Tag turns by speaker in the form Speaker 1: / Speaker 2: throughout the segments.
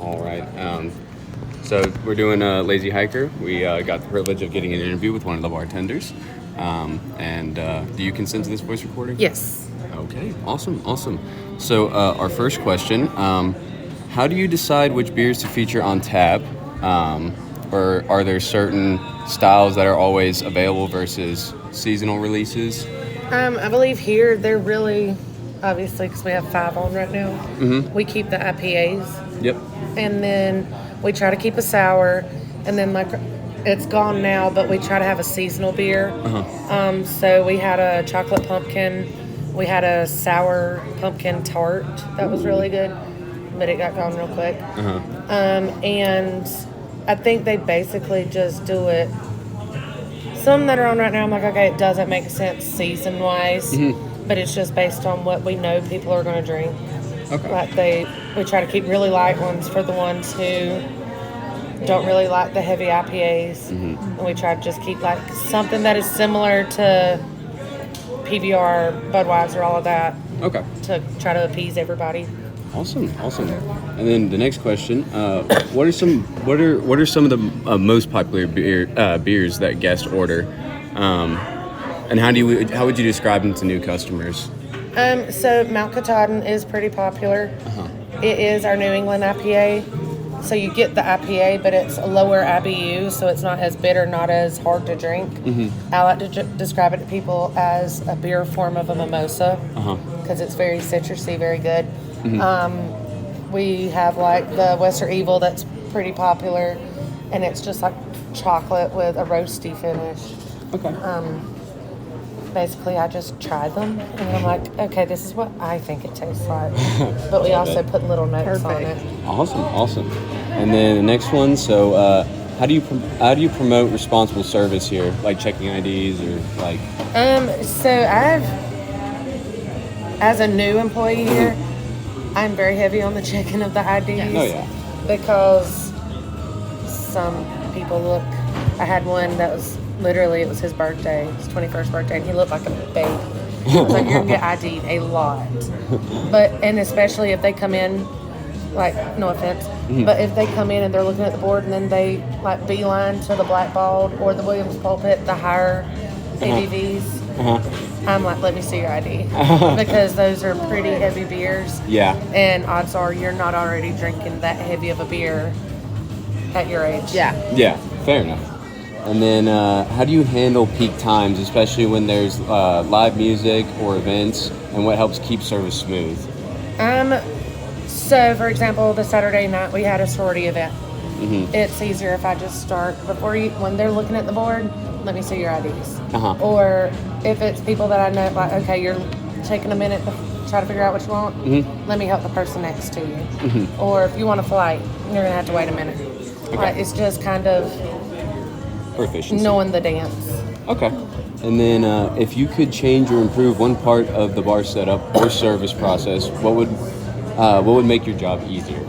Speaker 1: All right. So we're doing a Lazy Hiker. We got the privilege of getting an interview with one of the bartenders. Do you consent to this voice recording?
Speaker 2: Yes.
Speaker 1: Okay, awesome. So our first question, how do you decide which beers to feature on tap? Or are there certain styles that are always available versus seasonal releases?
Speaker 2: I believe here they're really, obviously, because we have 5 on right now, we keep the IPAs.
Speaker 1: Yep.
Speaker 2: And then we try to keep a sour. And then, it's gone now, but we try to have a seasonal beer. So we had a chocolate pumpkin. We had a sour pumpkin tart that was really good, but it got gone real quick. And I think they basically just do it. Some that are on right now, I'm like, okay, it doesn't make sense season-wise, but it's just based on what we know people are going to drink.
Speaker 1: Okay.
Speaker 2: We try to keep really light ones for the ones who don't really like the heavy IPAs, and we try to just keep like something that is similar to PBR, Budweiser, all of that.
Speaker 1: Okay.
Speaker 2: To try to appease everybody.
Speaker 1: Awesome. And then the next question: what are some of the most popular beers that guests order, and how would you describe them to new customers?
Speaker 2: So Mount Katahdin is pretty popular. It is our New England IPA. So you get the IPA, but it's a lower IBU, so it's not as bitter, not as hard to drink. I like to describe it to people as a beer form of a mimosa because it's very citrusy, very good. We have like the Western Evil that's pretty popular, and it's just like chocolate with a roasty finish.
Speaker 1: Okay.
Speaker 2: Basically, I just tried them, and I'm like, okay, this is what I think it tastes like. But we also put little notes on it.
Speaker 1: Awesome. And then the next one. So, how do you promote responsible service here, like checking IDs or like?
Speaker 2: So as a new employee here, I'm very heavy on the checking of the IDs.
Speaker 1: Oh yeah.
Speaker 2: Because some people look. I had one that was. Literally, it was his birthday, his 21st birthday, and he looked like a baby. I was like, you're going to get ID'd a lot. And especially if they come in, like, no offense, but if they come in and they're looking at the board and then they, like, beeline to the Blackballed or the Williams Pulpit, the higher ABVs, I'm like, let me see your ID. Because those are pretty heavy beers.
Speaker 1: Yeah.
Speaker 2: And odds are you're not already drinking that heavy of a beer at your age.
Speaker 1: Yeah, fair enough. And then how do you handle peak times, especially when there's live music or events, and what helps keep service smooth?
Speaker 2: So, for example, the Saturday night we had a sorority event. It's easier if I just start when they're looking at the board, let me see your IDs. Or if it's people that I know, like, okay, you're taking a minute to try to figure out what you want, let me help the person next to you. Or if you want a flight, you're going to have to wait a minute.
Speaker 1: Okay.
Speaker 2: Like, it's just kind of
Speaker 1: efficiency.
Speaker 2: Knowing the dance.
Speaker 1: Okay. And then if you could change or improve one part of the bar setup or service process, what would make your job easier?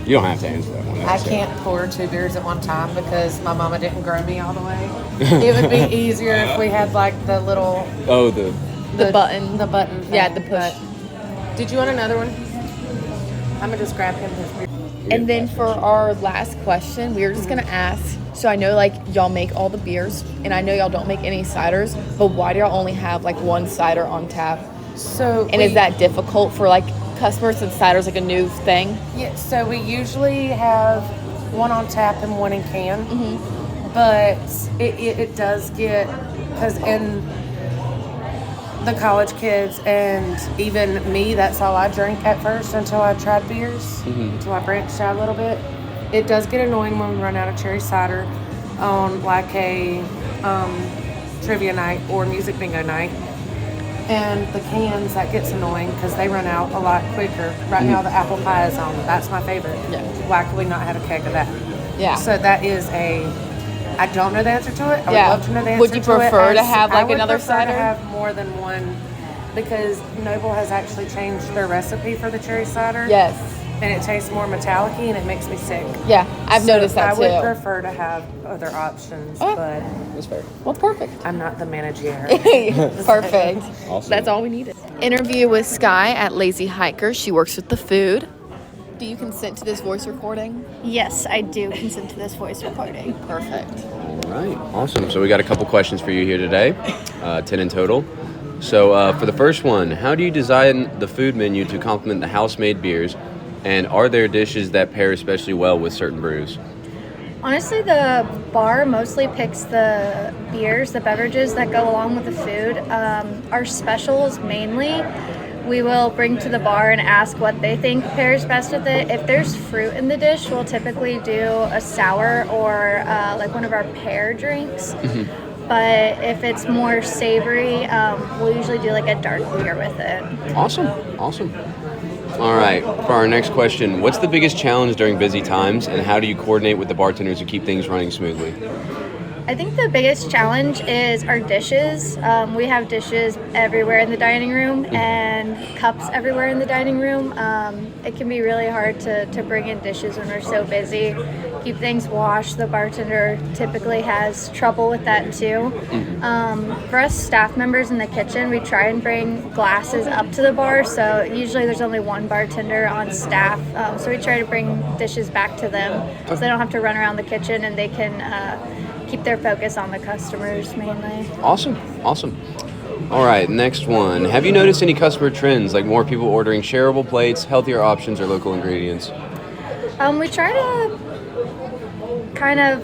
Speaker 1: You don't have to answer that one.
Speaker 2: I can't pour 2 beers at one time because my mama didn't grow me all the way. It would be easier if we had like the little...
Speaker 1: Oh,
Speaker 3: the button.
Speaker 2: The button thing.
Speaker 3: Yeah, the push.
Speaker 2: Did you want another one? I'm going to just grab him his beer.
Speaker 3: And then for our last question, we were just going to ask, so I know like y'all make all the beers, and I know y'all don't make any ciders, but why do y'all only have like one cider on tap? Is that difficult for like customers since cider's like a new thing?
Speaker 2: Yeah, so we usually have one on tap and one in can, but it does get, because in the college kids and even me, that's all I drank at first until I tried beers, until I branched out a little bit. It does get annoying when we run out of cherry cider on like a trivia night or music bingo night. And the cans, that gets annoying because they run out a lot quicker. Right now the apple pie is on. That's my favorite.
Speaker 3: Yeah.
Speaker 2: Why could we not have a keg of that?
Speaker 3: Yeah.
Speaker 2: So that is I don't know the answer to it. I would love to know the answer to it.
Speaker 3: Would you prefer to have like another cider?
Speaker 2: I would prefer to have more than one because Noble has actually changed their recipe for the cherry cider.
Speaker 3: Yes.
Speaker 2: and it tastes more metallic-y and it makes me sick.
Speaker 3: Yeah, I've
Speaker 2: So
Speaker 3: noticed that too.
Speaker 2: I would prefer to have other options,
Speaker 3: Okay.
Speaker 2: but
Speaker 1: That's fair.
Speaker 3: Well, perfect.
Speaker 2: I'm not the manager.
Speaker 3: Perfect.
Speaker 1: Awesome.
Speaker 3: That's all we needed. Interview with Sky at Lazy Hiker. She works with the food. Do you consent to this voice recording?
Speaker 4: Yes, I do consent to this voice recording.
Speaker 3: Perfect.
Speaker 1: All right, awesome. So we got a couple questions for you here today, 10 in total. So for the first one, how do you design the food menu to complement the house-made beers, and are there dishes that pair especially well with certain brews?
Speaker 4: Honestly, the bar mostly picks the beers, the beverages that go along with the food. Our specials mainly, we will bring to the bar and ask what they think pairs best with it. If there's fruit in the dish, we'll typically do a sour or like one of our pear drinks. But if it's more savory, we'll usually do like a dark beer with it.
Speaker 1: Awesome. All right, for our next question, what's the biggest challenge during busy times, and how do you coordinate with the bartenders to keep things running smoothly?
Speaker 4: I think the biggest challenge is our dishes. We have dishes everywhere in the dining room and cups everywhere in the dining room. It can be really hard to bring in dishes when we're so busy. Keep things washed. The bartender typically has trouble with that too. For us staff members in the kitchen, we try and bring glasses up to the bar. So usually there's only one bartender on staff. So we try to bring dishes back to them so they don't have to run around the kitchen and they can keep their focus on the customers mainly.
Speaker 1: Awesome. All right, next one. Have you noticed any customer trends, like more people ordering shareable plates, healthier options, or local ingredients?
Speaker 4: We try to kind of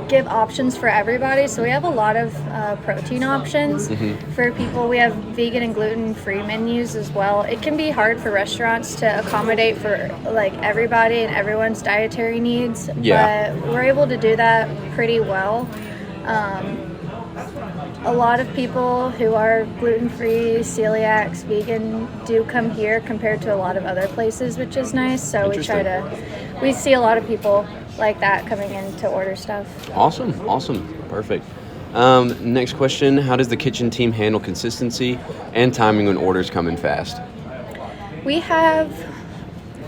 Speaker 4: give options for everybody. So we have a lot of protein options for people. We have vegan and gluten-free menus as well. It can be hard for restaurants to accommodate for like everybody and everyone's dietary needs.
Speaker 1: Yeah.
Speaker 4: But we're able to do that pretty well. A lot of people who are gluten-free, celiacs, vegan do come here compared to a lot of other places, which is nice. So we see a lot of people like that coming in to order stuff.
Speaker 1: Awesome. Perfect. Next question, how does the kitchen team handle consistency and timing when orders come in fast?
Speaker 4: We have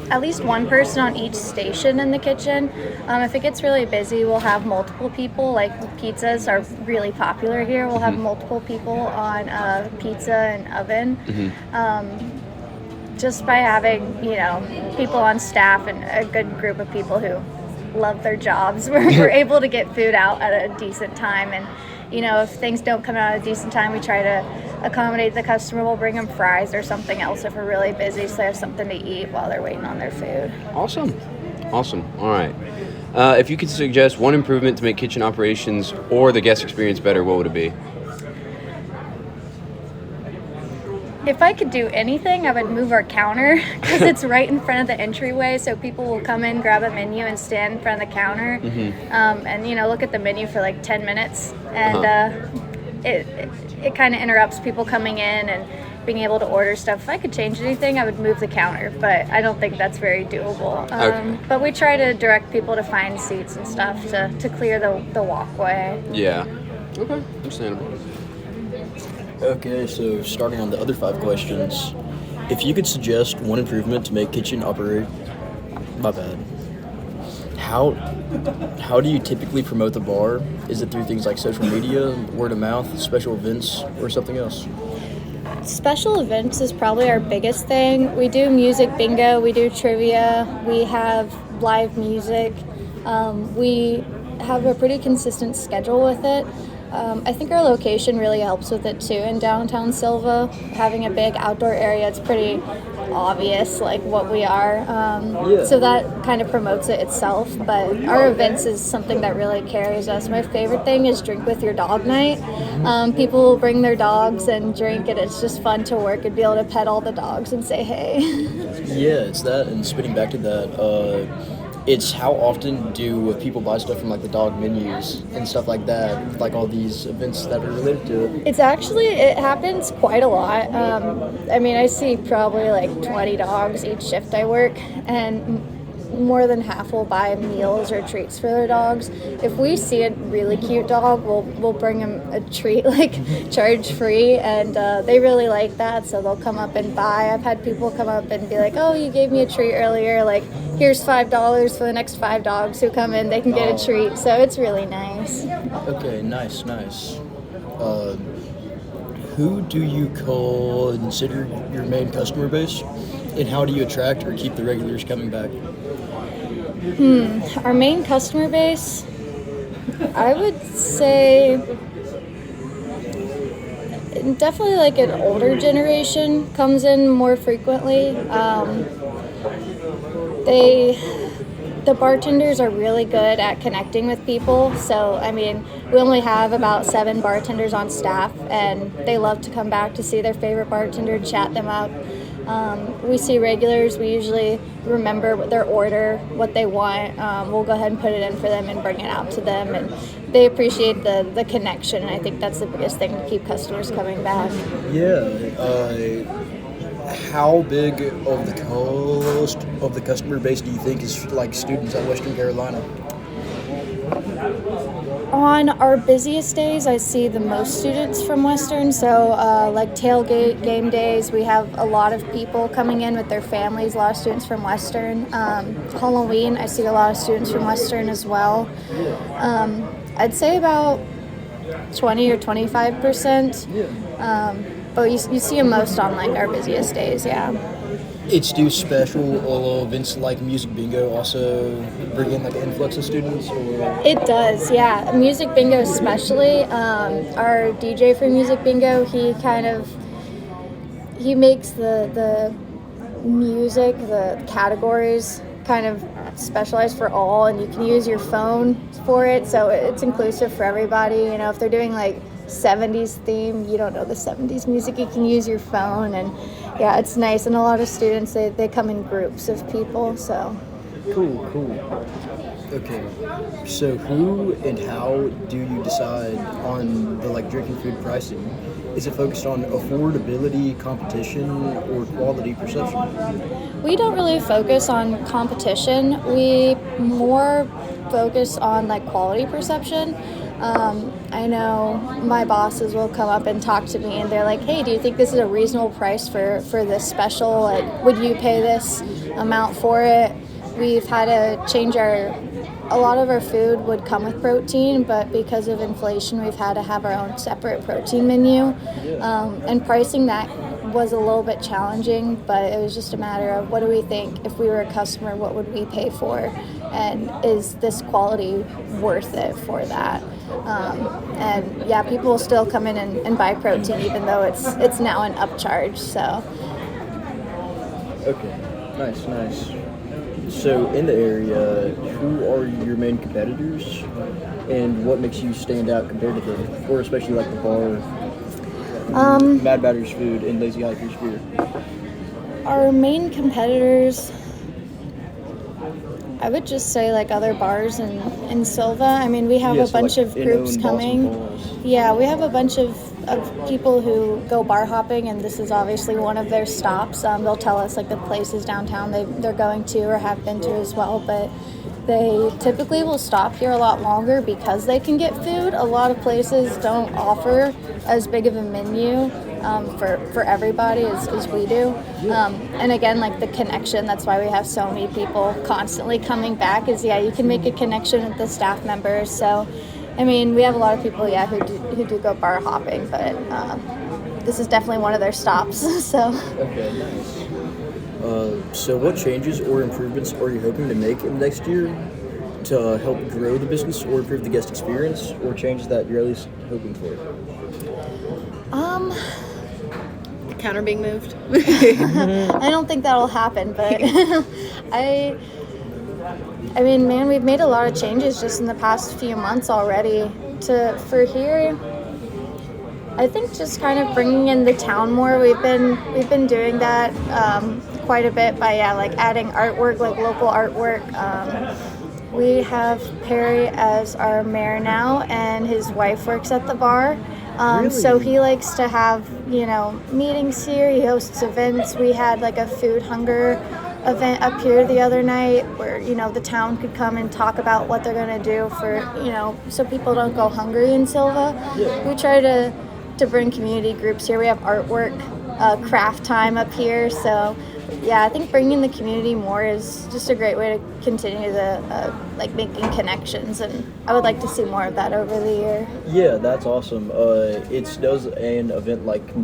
Speaker 4: at least one person on each station in the kitchen. If it gets really busy, we'll have multiple people. Like pizzas are really popular here. We'll have multiple people on pizza and oven. Just by having, people on staff and a good group of people who love their jobs, we're able to get food out at a decent time. And if things don't come out at a decent time, we try to accommodate the customer. We'll bring them fries or something else if we're really busy, so they have something to eat while they're waiting on their food.
Speaker 1: Awesome. All right. If you could suggest one improvement to make kitchen operations or the guest experience better, what would it be?
Speaker 4: If I could do anything, I would move our counter because it's right in front of the entryway. So people will come in, grab a menu, and stand in front of the counter, and look at the menu for like 10 minutes, and it kind of interrupts people coming in and being able to order stuff. If I could change anything, I would move the counter, but I don't think that's very doable.
Speaker 1: Okay.
Speaker 4: But we try to direct people to find seats and stuff to clear the walkway.
Speaker 1: Yeah. Okay. Understandable.
Speaker 5: Okay, so starting on the other 5 questions, if you could suggest one improvement to make kitchen operate, my bad. How do you typically promote the bar? Is it through things like social media, word of mouth, special events, or something else?
Speaker 4: Special events is probably our biggest thing. We do music bingo, we do trivia, we have live music. We have a pretty consistent schedule with it. I think our location really helps with it too. In downtown Silva, having a big outdoor area, it's pretty obvious like what we are. So that kind of promotes it itself. But our events is something that really carries us. My favorite thing is Drink With Your Dog Night. People will bring their dogs and drink, and it's just fun to work and be able to pet all the dogs and say hey.
Speaker 5: Yeah, it's that, and spinning back to that, it's how often do people buy stuff from like the dog menus and stuff like that, like all these events that are related to it?
Speaker 4: It happens quite a lot. I see probably like 20 dogs each shift I work, and more than half will buy meals or treats for their dogs. If we see a really cute dog, we'll bring them a treat, like charge free, and they really like that, so they'll come up and buy. I've had people come up and be like, oh, you gave me a treat earlier, like here's $5 for the next 5 dogs who come in, they can get a treat, so it's really nice.
Speaker 5: Okay, nice. Who do you consider your main customer base, and how do you attract or keep the regulars coming back?
Speaker 4: Our main customer base, I would say definitely like an older generation comes in more frequently. The bartenders are really good at connecting with people. So, I mean, we only have about 7 bartenders on staff, and they love to come back to see their favorite bartender, chat them up. We see regulars, we usually remember their order, what they want. We'll go ahead and put it in for them and bring it out to them, and they appreciate the connection, and I think that's the biggest thing to keep customers coming back.
Speaker 5: Yeah. How big of the customer base do you think is like students at Western Carolina?
Speaker 4: On our busiest days, I see the most students from Western. So like tailgate game days, we have a lot of people coming in with their families, a lot of students from Western. Halloween, I see a lot of students from Western as well. I'd say about 20 or 25%. But you see them most on like our busiest days, yeah.
Speaker 5: Do special events like Music Bingo also bring in like an influx of students? Or?
Speaker 4: It does, yeah. Music Bingo especially. Our DJ for Music Bingo, he makes the music, the categories kind of specialized for all, and you can use your phone for it, so it's inclusive for everybody. You know, if they're doing like 70s theme, you don't know the 70s music, you can use your phone, and yeah, it's nice. And a lot of students, they come in groups of people, so.
Speaker 5: Cool. Okay, so who and how do you decide on the like drinking food pricing? Is it focused on affordability, competition, or quality perception?
Speaker 4: We don't really focus on competition. We more focus on like quality perception. I know my bosses will come up and talk to me, and they're like, hey, do you think this is a reasonable price for this special? Like, would you pay this amount for it? We've had to change a lot of our food would come with protein, but because of inflation, we've had to have our own separate protein menu. And pricing that was a little bit challenging, but it was just a matter of what do we think if we were a customer, what would we pay for? And is this quality worth it for that? And yeah, people will still come in and buy protein even though it's now an upcharge, so.
Speaker 5: Okay, nice. So in the area, who are your main competitors, and what makes you stand out compared to them, or especially like the bar, Mad Batter's Food, and Lazy Hiker's Beer?
Speaker 4: Our main competitors, I would just say like other bars in Silva. I mean, we have a bunch of groups coming. Yeah, we have a bunch of people who go bar hopping, and this is obviously one of their stops. They'll tell us like the places downtown they're going to or have been to as well, but they typically will stop here a lot longer because they can get food. A lot of places don't offer as big of a menu for everybody as we do. And again, like the connection, that's why we have so many people constantly coming back is, you can make a connection with the staff members. So, I mean, we have a lot of people, who do go bar hopping, but this is definitely one of their stops, so.
Speaker 5: Okay, nice. So what changes or improvements are you hoping to make in the next year to help grow the business or improve the guest experience, or changes that you're at least hoping for?
Speaker 3: The counter being moved.
Speaker 4: I don't think that'll happen, but I mean, man, we've made a lot of changes just in the past few months already for here. I think just kind of bringing in the town more. We've been doing that quite a bit by like adding artwork, like local artwork. We have Perry as our mayor now, and his wife works at the bar.
Speaker 5: Really?
Speaker 4: So he likes to have meetings here. He hosts events. We had like a food hunger event up here the other night where, you know, the town could come and talk about what they're going to do for, you know, so people don't go hungry in Silva.
Speaker 5: Yeah.
Speaker 4: We try to bring community groups here. We have artwork, craft time up here. So, yeah, I think bringing the community more is just a great way to continue the, like, making connections. And I would like to see more of that over the year.
Speaker 5: Yeah, that's awesome. Does an event like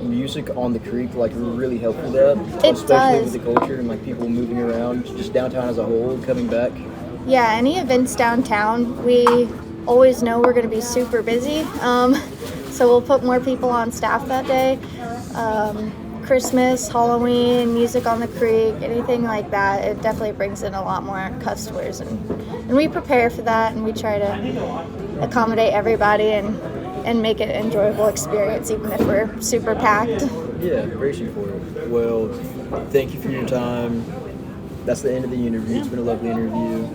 Speaker 5: music on the creek like really help with that?
Speaker 4: It
Speaker 5: Especially
Speaker 4: does.
Speaker 5: with the culture and like people moving around, just downtown as a whole, coming back.
Speaker 4: Yeah, any events downtown, we always know we're going to be super busy. So we'll put more people on staff that day. Christmas, Halloween, music on the creek, anything like that, it definitely brings in a lot more customers. And we prepare for that, and we try to accommodate everybody and make it an enjoyable experience, even if we're super packed.
Speaker 5: Yeah, brace you for it. Well, thank you for your time. That's the end of the interview. It's been a lovely interview.